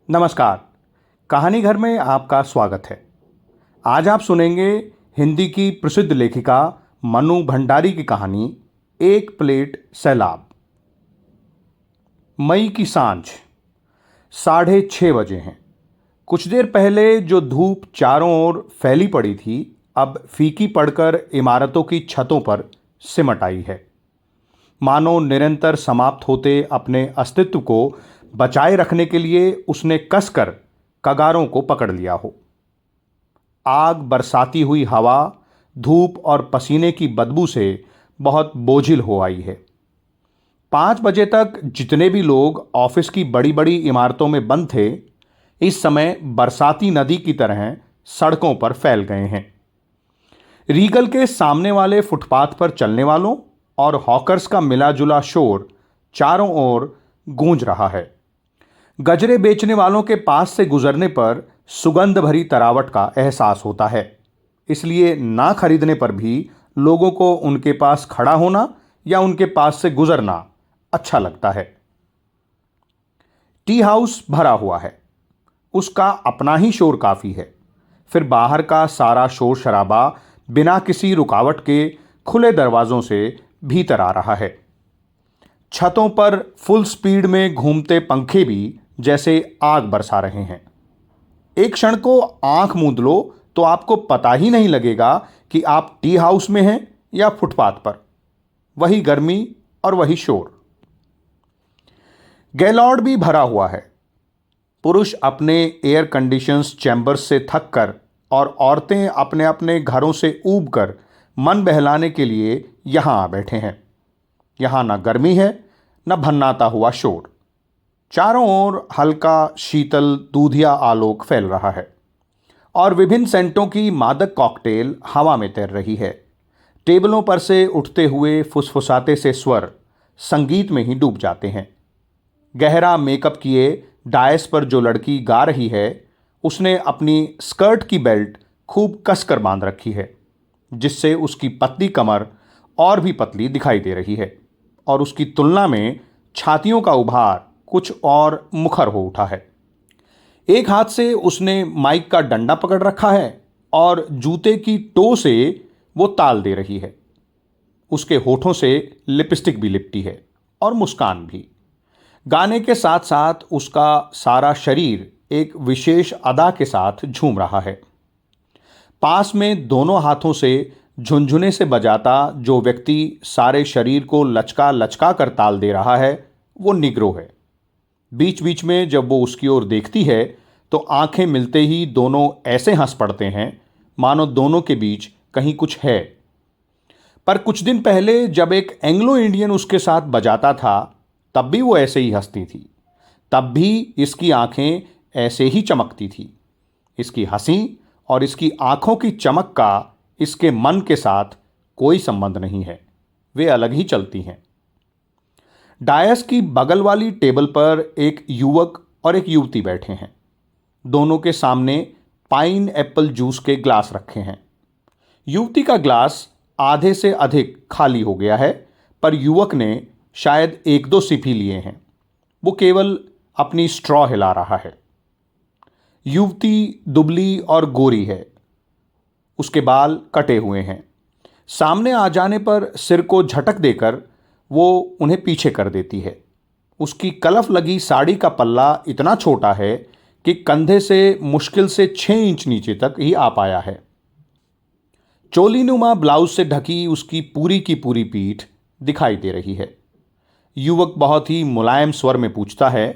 नमस्कार। कहानी घर में आपका स्वागत है। आज आप सुनेंगे हिंदी की प्रसिद्ध लेखिका मनु भंडारी की कहानी एक प्लेट सैलाब। मई की सांझ 6:30 बजे हैं। कुछ देर पहले जो धूप चारों ओर फैली पड़ी थी अब फीकी पड़कर इमारतों की छतों पर सिमट आई है। मानो निरंतर समाप्त होते अपने अस्तित्व को बचाए रखने के लिए उसने कसकर कगारों को पकड़ लिया हो। आग, बरसाती हुई हवा, धूप और पसीने की बदबू से बहुत बोझिल हो आई है। 5 बजे तक जितने भी लोग ऑफिस की बड़ी बड़ी इमारतों में बंद थे, इस समय बरसाती नदी की तरह सड़कों पर फैल गए हैं। रीगल के सामने वाले फुटपाथ पर चलने वालों और हॉकर्स का मिला जुला शोर चारों ओर गूंज रहा है। गजरे बेचने वालों के पास से गुजरने पर सुगंध भरी तरावट का एहसास होता है, इसलिए ना खरीदने पर भी लोगों को उनके पास खड़ा होना या उनके पास से गुजरना अच्छा लगता है। टी हाउस भरा हुआ है, उसका अपना ही शोर काफी है। फिर बाहर का सारा शोर शराबा बिना किसी रुकावट के खुले दरवाजों से भीतर आ रहा है। छतों पर फुल स्पीड में घूमते पंखे भी जैसे आग बरसा रहे हैं। एक क्षण को आंख मूंद लो तो आपको पता ही नहीं लगेगा कि आप टी हाउस में हैं या फुटपाथ पर। वही गर्मी और वही शोर। गैलॉर्ड भी भरा हुआ है। पुरुष अपने एयर कंडीशंस चैम्बर्स से थक कर और औरतें अपने अपने घरों से ऊब कर मन बहलाने के लिए यहां आ बैठे हैं। यहां ना गर्मी है न भन्नाता हुआ शोर। चारों ओर हल्का शीतल दूधिया आलोक फैल रहा है और विभिन्न सेंटों की मादक कॉकटेल हवा में तैर रही है। टेबलों पर से उठते हुए फुसफुसाते से स्वर संगीत में ही डूब जाते हैं। गहरा मेकअप किए डायस पर जो लड़की गा रही है, उसने अपनी स्कर्ट की बेल्ट खूब कसकर बांध रखी है, जिससे उसकी पतली कमर और भी पतली दिखाई दे रही है और उसकी तुलना में छातियों का उभार कुछ और मुखर हो उठा है। एक हाथ से उसने माइक का डंडा पकड़ रखा है और जूते की टो से वो ताल दे रही है। उसके होठों से लिपस्टिक भी लिपटी है और मुस्कान भी। गाने के साथ साथ उसका सारा शरीर एक विशेष अदा के साथ झूम रहा है। पास में दोनों हाथों से झुनझुने से बजाता जो व्यक्ति सारे शरीर को लचका लचका कर ताल दे रहा है, वो निग्रो है। बीच बीच में जब वो उसकी ओर देखती है तो आंखें मिलते ही दोनों ऐसे हंस पड़ते हैं मानो दोनों के बीच कहीं कुछ है। पर कुछ दिन पहले जब एक एंग्लो इंडियन उसके साथ बजाता था, तब भी वो ऐसे ही हंसती थी। तब भी इसकी आंखें ऐसे ही चमकती थी। इसकी हंसी और इसकी आंखों की चमक का इसके मन के साथ कोई संबंध नहीं है, वे अलग ही चलती हैं। डायस की बगल वाली टेबल पर एक युवक और एक युवती बैठे हैं। दोनों के सामने पाइन एप्पल जूस के ग्लास रखे हैं। युवती का ग्लास आधे से अधिक खाली हो गया है, पर युवक ने शायद एक दो सिप ही लिए हैं। वो केवल अपनी स्ट्रॉ हिला रहा है। युवती दुबली और गोरी है, उसके बाल कटे हुए हैं। सामने आ जाने पर सिर को झटक देकर वो उन्हें पीछे कर देती है। उसकी कलफ लगी साड़ी का पल्ला इतना छोटा है कि कंधे से मुश्किल से 6 इंच नीचे तक ही आ पाया है। चोलीनुमा ब्लाउज से ढकी उसकी पूरी की पूरी पीठ दिखाई दे रही है। युवक बहुत ही मुलायम स्वर में पूछता है,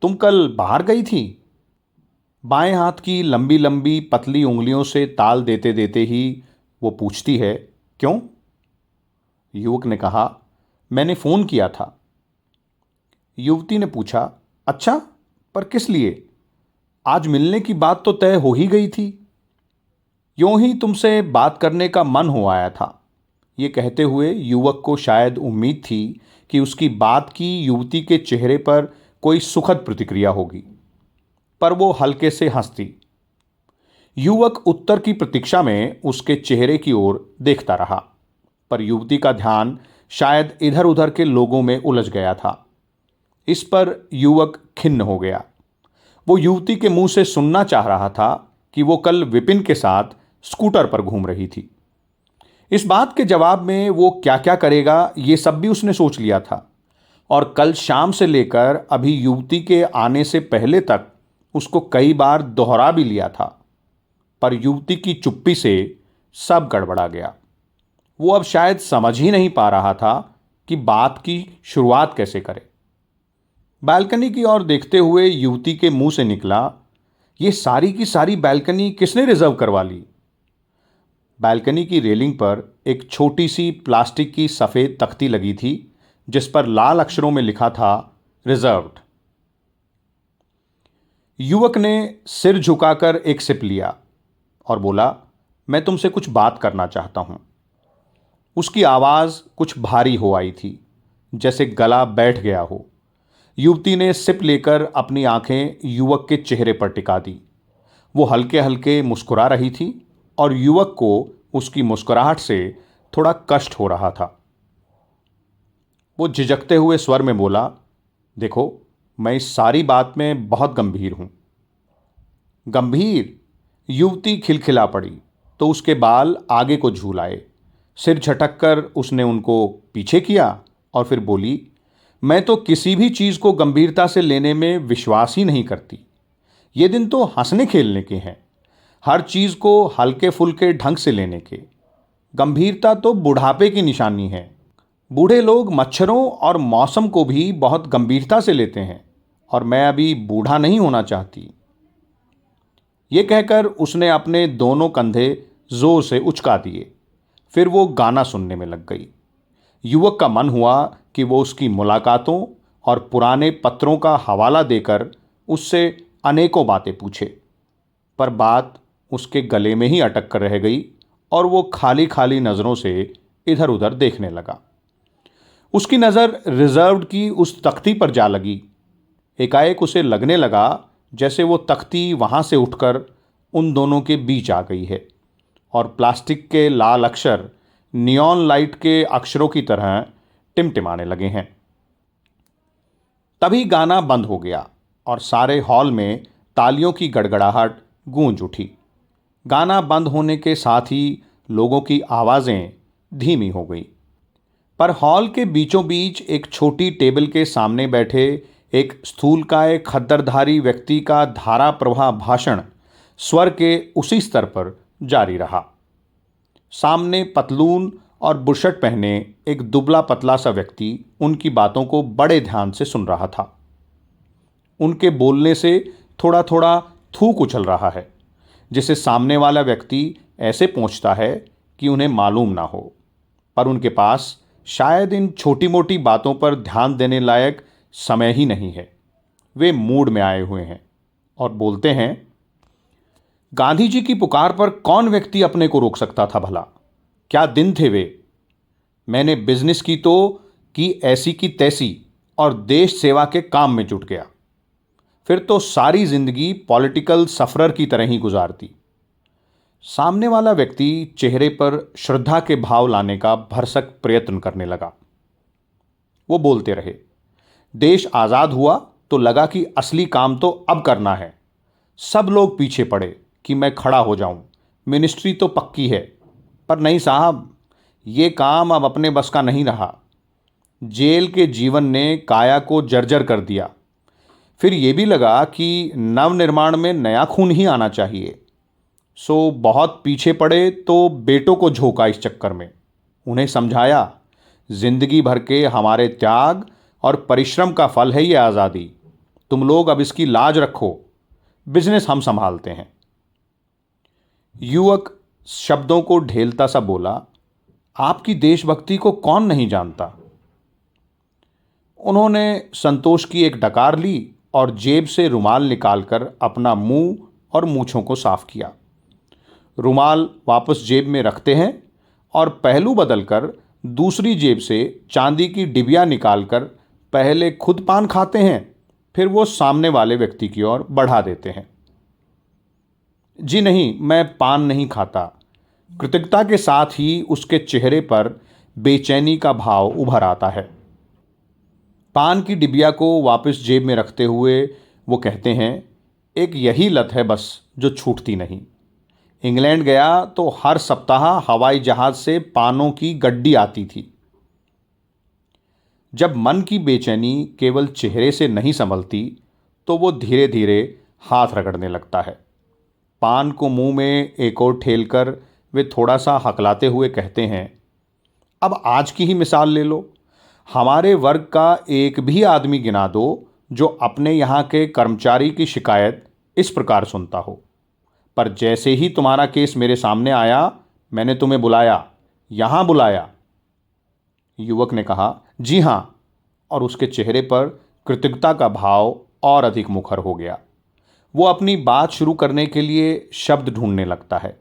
तुम कल बाहर गई थी? बाएं हाथ की लंबी लंबी पतली उंगलियों से ताल देते देते ही वो पूछती है, क्यों? युवक ने कहा, मैंने फोन किया था। युवती ने पूछा, अच्छा, पर किस लिए? आज मिलने की बात तो तय हो ही गई थी। यूं ही तुमसे बात करने का मन हो आया था। ये कहते हुए युवक को शायद उम्मीद थी कि उसकी बात की युवती के चेहरे पर कोई सुखद प्रतिक्रिया होगी, पर वो हल्के से हंसती। युवक उत्तर की प्रतीक्षा में उसके चेहरे की ओर देखता रहा, पर युवती का ध्यान शायद इधर उधर के लोगों में उलझ गया था। इस पर युवक खिन्न हो गया। वो युवती के मुंह से सुनना चाह रहा था कि वो कल विपिन के साथ स्कूटर पर घूम रही थी। इस बात के जवाब में वो क्या क्या करेगा ये सब भी उसने सोच लिया था, और कल शाम से लेकर अभी युवती के आने से पहले तक उसको कई बार दोहरा भी लिया था। पर युवती की चुप्पी से सब गड़बड़ा गया। वो अब शायद समझ ही नहीं पा रहा था कि बात की शुरुआत कैसे करे। बालकनी की ओर देखते हुए युवती के मुंह से निकला, ये सारी की सारी बालकनी किसने रिजर्व करवा ली? बालकनी की रेलिंग पर एक छोटी सी प्लास्टिक की सफ़ेद तख्ती लगी थी जिस पर लाल अक्षरों में लिखा था रिजर्व्ड। युवक ने सिर झुकाकर एक सिप लिया और बोला, मैं तुमसे कुछ बात करना चाहता हूं। उसकी आवाज़ कुछ भारी हो आई थी, जैसे गला बैठ गया हो। युवती ने सिप लेकर अपनी आंखें युवक के चेहरे पर टिका दी। वो हल्के हल्के मुस्कुरा रही थी और युवक को उसकी मुस्कुराहट से थोड़ा कष्ट हो रहा था। वो झिझकते हुए स्वर में बोला, देखो, मैं इस सारी बात में बहुत गंभीर हूं। गंभीर? युवती खिलखिला पड़ी तो उसके बाल आगे को झूल आए। सिर झटककर उसने उनको पीछे किया और फिर बोली, मैं तो किसी भी चीज़ को गंभीरता से लेने में विश्वास ही नहीं करती। ये दिन तो हंसने खेलने के हैं, हर चीज़ को हल्के फुल्के ढंग से लेने के। गंभीरता तो बुढ़ापे की निशानी है। बूढ़े लोग मच्छरों और मौसम को भी बहुत गंभीरता से लेते हैं, और मैं अभी बूढ़ा नहीं होना चाहती। ये कहकर उसने अपने दोनों कंधे जोर से उचका दिए। फिर वो गाना सुनने में लग गई। युवक का मन हुआ कि वो उसकी मुलाकातों और पुराने पत्रों का हवाला देकर उससे अनेकों बातें पूछे, पर बात उसके गले में ही अटक कर रह गई और वो खाली खाली नज़रों से इधर उधर देखने लगा। उसकी नज़र रिजर्व्ड की उस तख्ती पर जा लगी। एकाएक उसे लगने लगा जैसे वो तख्ती वहाँ से उठकर उन दोनों के बीच आ गई है और प्लास्टिक के लाल अक्षर नियॉन लाइट के अक्षरों की तरह टिमटिमाने लगे हैं। तभी गाना बंद हो गया और सारे हॉल में तालियों की गड़गड़ाहट गूंज उठी। गाना बंद होने के साथ ही लोगों की आवाज़ें धीमी हो गई। पर हॉल के बीचों बीच एक छोटी टेबल के सामने बैठे एक स्थूलकाय खद्दरधारी व्यक्ति का धारा प्रवाह भाषण स्वर के उसी स्तर पर जारी रहा। सामने पतलून और बुशर्ट पहने एक दुबला पतला सा व्यक्ति उनकी बातों को बड़े ध्यान से सुन रहा था। उनके बोलने से थोड़ा थोड़ा थूक उछल रहा है, जिसे सामने वाला व्यक्ति ऐसे पहुंचता है कि उन्हें मालूम ना हो, पर उनके पास शायद इन छोटी मोटी बातों पर ध्यान देने लायक समय ही नहीं है। वे मूड में आए हुए हैं और बोलते हैं, गांधी जी की पुकार पर कौन व्यक्ति अपने को रोक सकता था भला? क्या दिन थे वे! मैंने बिजनेस की तो की ऐसी की तैसी और देश सेवा के काम में जुट गया। फिर तो सारी जिंदगी पॉलिटिकल सफरर की तरह ही गुजार दी। सामने वाला व्यक्ति चेहरे पर श्रद्धा के भाव लाने का भरसक प्रयत्न करने लगा। वो बोलते रहे, देश आज़ाद हुआ तो लगा कि असली काम तो अब करना है। सब लोग पीछे पड़े कि मैं खड़ा हो जाऊं, मिनिस्ट्री तो पक्की है, पर नहीं साहब, ये काम अब अपने बस का नहीं रहा। जेल के जीवन ने काया को जर्जर कर दिया। फिर ये भी लगा कि नवनिर्माण में नया खून ही आना चाहिए। सो बहुत पीछे पड़े तो बेटों को झोंका इस चक्कर में। उन्हें समझाया, जिंदगी भर के हमारे त्याग और परिश्रम का फल है ये आज़ादी। तुम लोग अब इसकी लाज रखो, बिजनेस हम संभालते हैं। युवक शब्दों को ढेलता सा बोला, आपकी देशभक्ति को कौन नहीं जानता। उन्होंने संतोष की एक डकार ली और जेब से रुमाल निकालकर अपना मुंह और मूंछों को साफ किया। रुमाल वापस जेब में रखते हैं और पहलू बदलकर दूसरी जेब से चांदी की डिबिया निकालकर पहले खुद पान खाते हैं, फिर वो सामने वाले व्यक्ति की ओर बढ़ा देते हैं। जी नहीं, मैं पान नहीं खाता। कृतज्ञता के साथ ही उसके चेहरे पर बेचैनी का भाव उभर आता है। पान की डिबिया को वापस जेब में रखते हुए वो कहते हैं, एक यही लत है बस जो छूटती नहीं। इंग्लैंड गया तो हर सप्ताह हवाई जहाज से पानों की गड्डी आती थी। जब मन की बेचैनी केवल चेहरे से नहीं संभलती तो वो धीरे धीरे हाथ रगड़ने लगता है। पान को मुंह में एक और ठेलकर वे थोड़ा सा हकलाते हुए कहते हैं, अब आज की ही मिसाल ले लो। हमारे वर्ग का एक भी आदमी गिना दो जो अपने यहाँ के कर्मचारी की शिकायत इस प्रकार सुनता हो। पर जैसे ही तुम्हारा केस मेरे सामने आया, मैंने तुम्हें बुलाया, यहाँ बुलाया। युवक ने कहा, जी हाँ, और उसके चेहरे पर कृतज्ञता का भाव और अधिक मुखर हो गया। वो अपनी बात शुरू करने के लिए शब्द ढूंढने लगता है।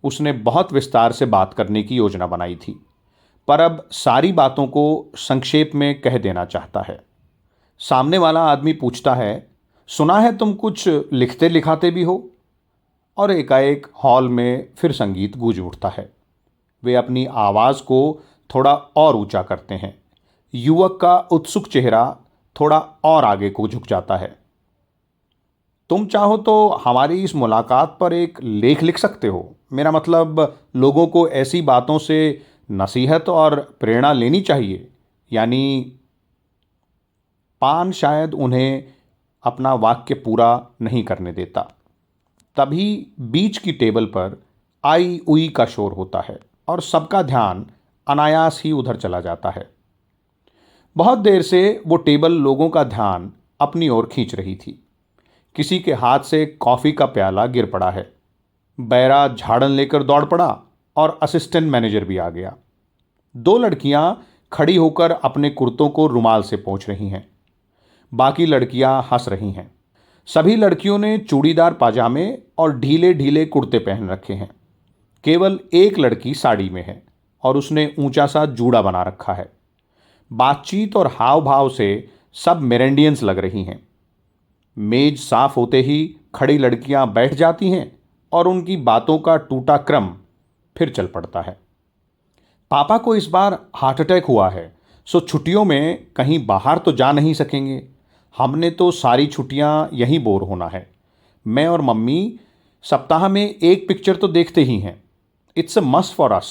उसने बहुत विस्तार से बात करने की योजना बनाई थी, पर अब सारी बातों को संक्षेप में कह देना चाहता है। सामने वाला आदमी पूछता है, सुना है तुम कुछ लिखते लिखाते भी हो? और एकाएक हॉल में फिर संगीत गूंज उठता है। वे अपनी आवाज़ को थोड़ा और ऊंचा करते हैं। युवक का उत्सुक चेहरा थोड़ा और आगे को झुक जाता है। तुम चाहो तो हमारी इस मुलाकात पर एक लेख लिख सकते हो। मेरा मतलब, लोगों को ऐसी बातों से नसीहत और प्रेरणा लेनी चाहिए। यानी पान शायद उन्हें अपना वाक्य पूरा नहीं करने देता। तभी बीच की टेबल पर आई उई का शोर होता है और सबका ध्यान अनायास ही उधर चला जाता है। बहुत देर से वो टेबल लोगों का ध्यान अपनी ओर खींच रही थी। किसी के हाथ से कॉफ़ी का प्याला गिर पड़ा है। बैरा झाड़न लेकर दौड़ पड़ा और असिस्टेंट मैनेजर भी आ गया। दो लड़कियां खड़ी होकर अपने कुर्तों को रुमाल से पोंछ रही हैं। बाकी लड़कियां हंस रही हैं। सभी लड़कियों ने चूड़ीदार पाजामे और ढीले ढीले कुर्ते पहन रखे हैं। केवल एक लड़की साड़ी में है और उसने ऊंचा सा जूड़ा बना रखा है। बातचीत और हाव भाव से सब मेरेंडियंस लग रही हैं। मेज साफ होते ही खड़ी लड़कियां बैठ जाती हैं और उनकी बातों का टूटा क्रम फिर चल पड़ता है। पापा को इस बार हार्ट अटैक हुआ है, सो छुट्टियों में कहीं बाहर तो जा नहीं सकेंगे। हमने तो सारी छुट्टियां यहीं बोर होना है। मैं और मम्मी सप्ताह में एक पिक्चर तो देखते ही हैं। It's a must for us.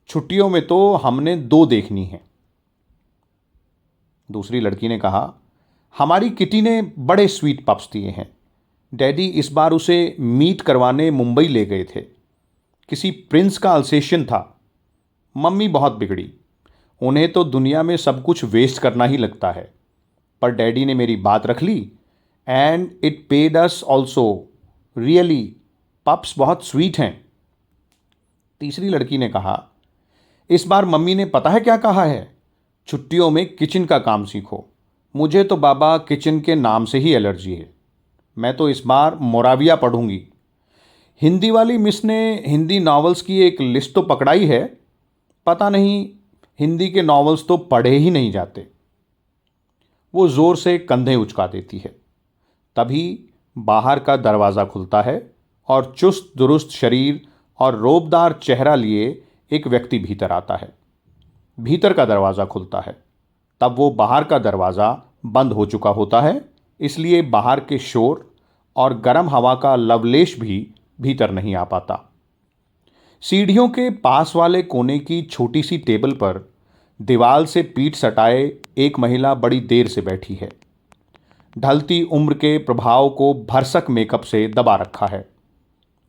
छुट्टियों में तो हमने 2 देखनी है। दूसरी लड़की ने कहा, हमारी किटी ने बड़े स्वीट पप्स दिए हैं। डैडी इस बार उसे मीट करवाने मुंबई ले गए थे। किसी प्रिंस का अल्सेशियन था। मम्मी बहुत बिगड़ी। उन्हें तो दुनिया में सब कुछ वेस्ट करना ही लगता है। पर डैडी ने मेरी बात रख ली and it paid us also. Really, pups बहुत स्वीट हैं। तीसरी लड़की ने कहा, इस बार मम्मी ने पता है क्या कहा है? छुट्टियों में किचन का काम सीखो। मुझे तो बाबा किचन के नाम से ही एलर्जी है। मैं तो इस बार मोराविया पढ़ूंगी। हिंदी वाली मिस ने हिंदी नॉवेल्स की एक लिस्ट तो पकड़ाई है। पता नहीं, हिंदी के नॉवेल्स तो पढ़े ही नहीं जाते। वो ज़ोर से कंधे उचका देती है। तभी बाहर का दरवाज़ा खुलता है और चुस्त दुरुस्त शरीर और रोबदार चेहरा लिए एक व्यक्ति भीतर आता है। भीतर का दरवाज़ा खुलता है, तब वो बाहर का दरवाज़ा बंद हो चुका होता है, इसलिए बाहर के शोर और गर्म हवा का लवलेश भी भीतर नहीं आ पाता। सीढ़ियों के पास वाले कोने की छोटी सी टेबल पर दीवार से पीठ सटाए एक महिला बड़ी देर से बैठी है। ढलती उम्र के प्रभाव को भरसक मेकअप से दबा रखा है।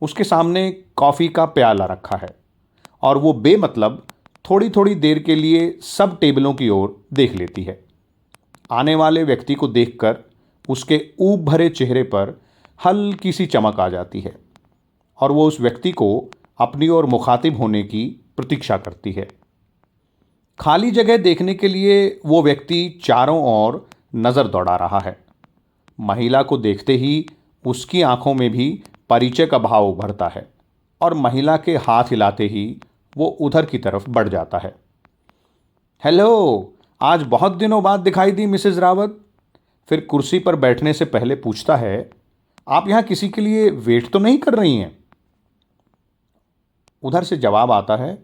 उसके सामने कॉफ़ी का प्याला रखा है और वो बेमतलब थोड़ी थोड़ी देर के लिए सब टेबलों की ओर देख लेती है। आने वाले व्यक्ति को देखकर उसके ऊब भरे चेहरे पर हल्की सी चमक आ जाती है और वो उस व्यक्ति को अपनी ओर मुखातिब होने की प्रतीक्षा करती है। खाली जगह देखने के लिए वो व्यक्ति चारों ओर नज़र दौड़ा रहा है। महिला को देखते ही उसकी आंखों में भी परिचय का भाव उभरता है और महिला के हाथ हिलाते ही वो उधर की तरफ बढ़ जाता है। हेलो, आज बहुत दिनों बाद दिखाई दी मिसेस रावत। फिर कुर्सी पर बैठने से पहले पूछता है, आप यहाँ किसी के लिए वेट तो नहीं कर रही हैं? उधर से जवाब आता है,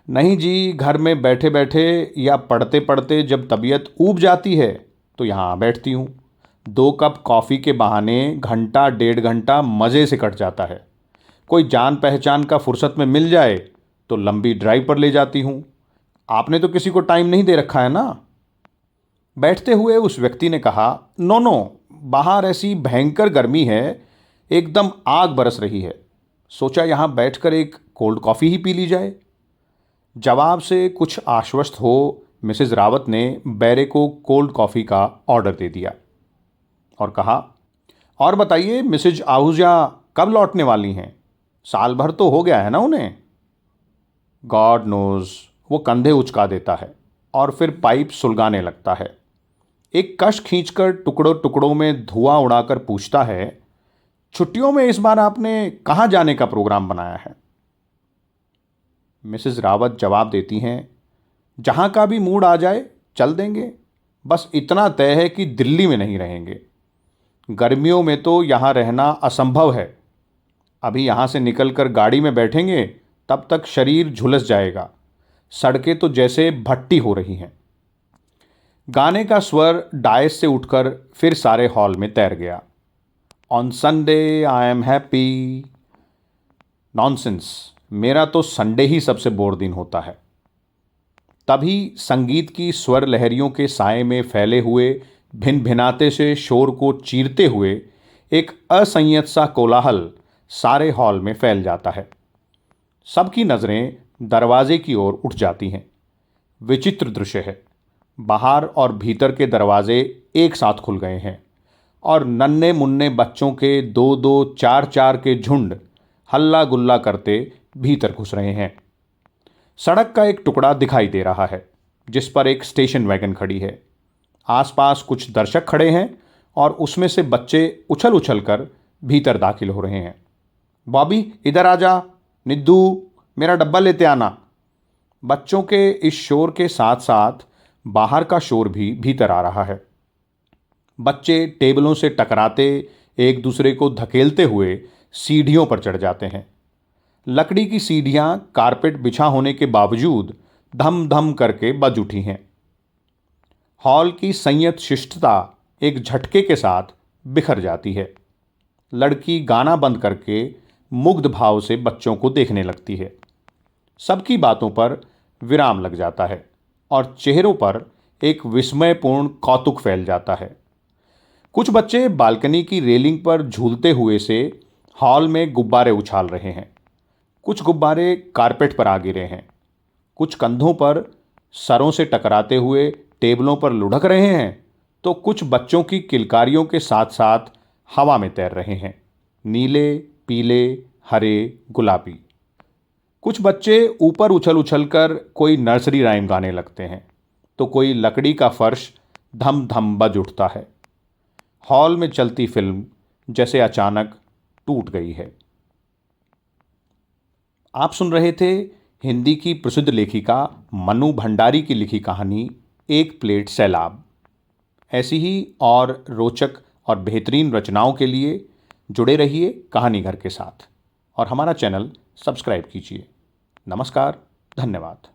नहीं जी, घर में बैठे बैठे या पढ़ते पढ़ते जब तबीयत ऊब जाती है तो यहाँ आ बैठती हूँ। 2 कप कॉफ़ी के बहाने घंटा 1.5 घंटा मज़े से कट जाता है। कोई जान पहचान का फुर्सत में मिल जाए तो लंबी ड्राइव पर ले जाती हूँ। आपने तो किसी को टाइम नहीं दे रखा है ना। बैठते हुए उस व्यक्ति ने कहा, नो नो, बाहर ऐसी भयंकर गर्मी है, एकदम आग बरस रही है। सोचा यहाँ बैठकर एक कोल्ड कॉफ़ी ही पी ली जाए। जवाब से कुछ आश्वस्त हो मिसेज रावत ने बैरे को कोल्ड कॉफ़ी का ऑर्डर दे दिया और कहा, और बताइए मिसेज आहूजा कब लौटने वाली हैं? साल भर तो हो गया है ना उन्हें। गॉड नोज, वो कंधे उचका देता है और फिर पाइप सुलगाने लगता है। एक कश खींचकर टुकड़ों टुकड़ों में धुआं उड़ाकर पूछता है, छुट्टियों में इस बार आपने कहाँ जाने का प्रोग्राम बनाया है? मिसेज रावत जवाब देती हैं, जहाँ का भी मूड आ जाए चल देंगे, बस इतना तय है कि दिल्ली में नहीं रहेंगे। गर्मियों में तो यहाँ रहना असंभव है। अभी यहाँ से निकलकर गाड़ी में बैठेंगे तब तक शरीर झुलस जाएगा। सड़कें तो जैसे भट्टी हो रही हैं। गाने का स्वर डायस से उठकर फिर सारे हॉल में तैर गया। On Sunday I am happy. Nonsense, मेरा तो संडे ही सबसे बोर दिन होता है। तभी संगीत की स्वर लहरियों के साए में फैले हुए भिन भिनाते से शोर को चीरते हुए एक असंयत सा कोलाहल सारे हॉल में फैल जाता है। सबकी नज़रें दरवाजे की ओर उठ जाती हैं। विचित्र दृश्य है। बाहर और भीतर के दरवाजे एक साथ खुल गए हैं और नन्हे मुन्ने बच्चों के 2-2, 4-4 के झुंड हल्ला गुल्ला करते भीतर घुस रहे हैं। सड़क का एक टुकड़ा दिखाई दे रहा है जिस पर एक स्टेशन वैगन खड़ी है। आसपास कुछ दर्शक खड़े हैं और उसमें से बच्चे उछल उछल कर भीतर दाखिल हो रहे हैं। बॉबी इधर आ जा, निद्दू मेरा डब्बा लेते आना। बच्चों के इस शोर के साथ साथ बाहर का शोर भी भीतर आ रहा है। बच्चे टेबलों से टकराते एक दूसरे को धकेलते हुए सीढ़ियों पर चढ़ जाते हैं। लकड़ी की सीढ़ियां कारपेट बिछा होने के बावजूद धम धम करके बज उठी हैं। हॉल की संयत शिष्टता एक झटके के साथ बिखर जाती है। लड़की गाना बंद करके मुग्ध भाव से बच्चों को देखने लगती है। सबकी बातों पर विराम लग जाता है और चेहरों पर एक विस्मयपूर्ण कौतुक फैल जाता है। कुछ बच्चे बालकनी की रेलिंग पर झूलते हुए से हॉल में गुब्बारे उछाल रहे हैं। कुछ गुब्बारे कारपेट पर आ गिरे हैं। कुछ कंधों पर सरों से टकराते हुए टेबलों पर लुढ़क रहे हैं तो कुछ बच्चों की किलकारियों के साथ साथ हवा में तैर रहे हैं। नीले, पीले, हरे, गुलाबी। कुछ बच्चे ऊपर उछल उछल कर कोई नर्सरी राइम गाने लगते हैं तो कोई लकड़ी का फर्श धम धम बज उठता है। हॉल में चलती फिल्म जैसे अचानक टूट गई है। आप सुन रहे थे हिंदी की प्रसिद्ध लेखिका मनु भंडारी की लिखी कहानी एक प्लेट सैलाब। ऐसी ही और रोचक और बेहतरीन रचनाओं के लिए जुड़े रहिए कहानी घर के साथ और हमारा चैनल सब्सक्राइब कीजिए। नमस्कार, धन्यवाद।